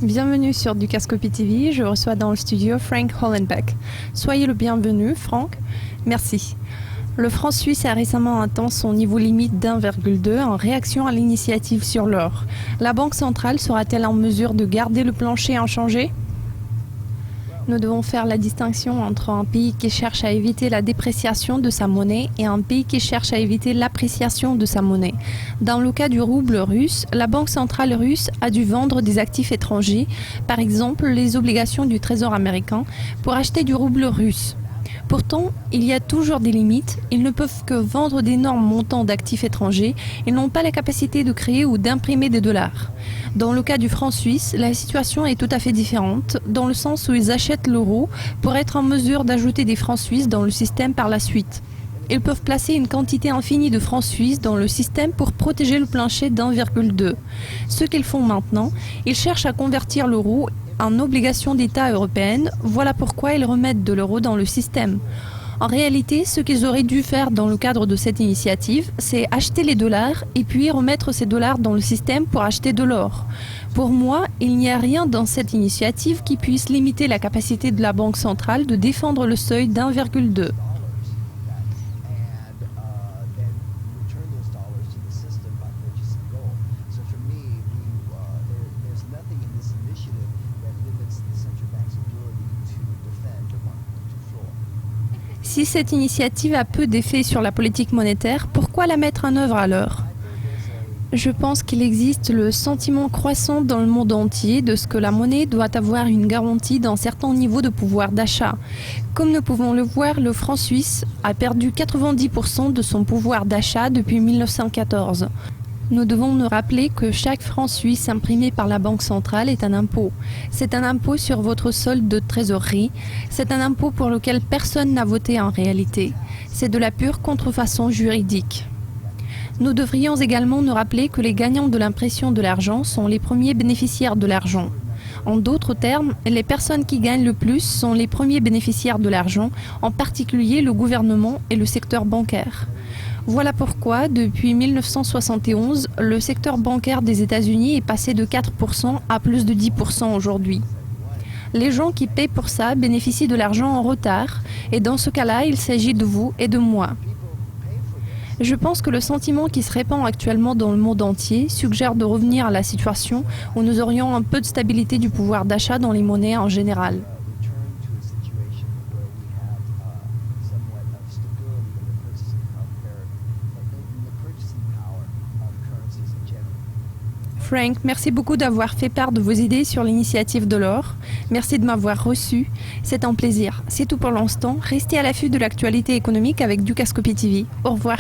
Bienvenue sur Dukascopy TV, je reçois dans le studio Frank Hollenbeck. Soyez le bienvenu, Frank. Merci. Le franc suisse a récemment atteint son niveau limite d'1,2 en réaction à l'initiative sur l'or. La Banque centrale sera-t-elle en mesure de garder le plancher inchangé ? Nous devons faire la distinction entre un pays qui cherche à éviter la dépréciation de sa monnaie et un pays qui cherche à éviter l'appréciation de sa monnaie. Dans le cas du rouble russe, la Banque centrale russe a dû vendre des actifs étrangers, par exemple les obligations du Trésor américain, pour acheter du rouble russe. Pourtant, il y a toujours des limites. Ils ne peuvent que vendre d'énormes montants d'actifs étrangers. Ils n'ont pas la capacité de créer ou d'imprimer des dollars. Dans le cas du franc suisse, la situation est tout à fait différente, dans le sens où ils achètent l'euro pour être en mesure d'ajouter des francs suisses dans le système par la suite. Ils peuvent placer une quantité infinie de francs suisses dans le système pour protéger le plancher d'1,2. Ce qu'ils font maintenant, ils cherchent à convertir l'euro en obligation d'État européenne. Voilà pourquoi ils remettent de l'euro dans le système. En réalité, ce qu'ils auraient dû faire dans le cadre de cette initiative, c'est acheter les dollars et puis remettre ces dollars dans le système pour acheter de l'or. Pour moi, il n'y a rien dans cette initiative qui puisse limiter la capacité de la Banque centrale de défendre le seuil d'1,2. Si cette initiative a peu d'effet sur la politique monétaire, pourquoi la mettre en œuvre alors ? Je pense qu'il existe le sentiment croissant dans le monde entier de ce que la monnaie doit avoir une garantie d'un certain niveau de pouvoir d'achat. Comme nous pouvons le voir, le franc suisse a perdu 90% de son pouvoir d'achat depuis 1914. Nous devons nous rappeler que chaque franc suisse imprimé par la Banque centrale est un impôt. C'est un impôt sur votre solde de trésorerie. C'est un impôt pour lequel personne n'a voté en réalité. C'est de la pure contrefaçon juridique. Nous devrions également nous rappeler que les gagnants de l'impression de l'argent sont les premiers bénéficiaires de l'argent. En d'autres termes, les personnes qui gagnent le plus sont les premiers bénéficiaires de l'argent, en particulier le gouvernement et le secteur bancaire. Voilà pourquoi, depuis 1971, le secteur bancaire des États-Unis est passé de 4% à plus de 10% aujourd'hui. Les gens qui paient pour ça bénéficient de l'argent en retard, et dans ce cas-là, il s'agit de vous et de moi. Je pense que le sentiment qui se répand actuellement dans le monde entier suggère de revenir à la situation où nous aurions un peu de stabilité du pouvoir d'achat dans les monnaies en général. Frank, merci beaucoup d'avoir fait part de vos idées sur l'initiative de l'or. Merci de m'avoir reçu. C'est un plaisir. C'est tout pour l'instant. Restez à l'affût de l'actualité économique avec Dukascopy TV. Au revoir.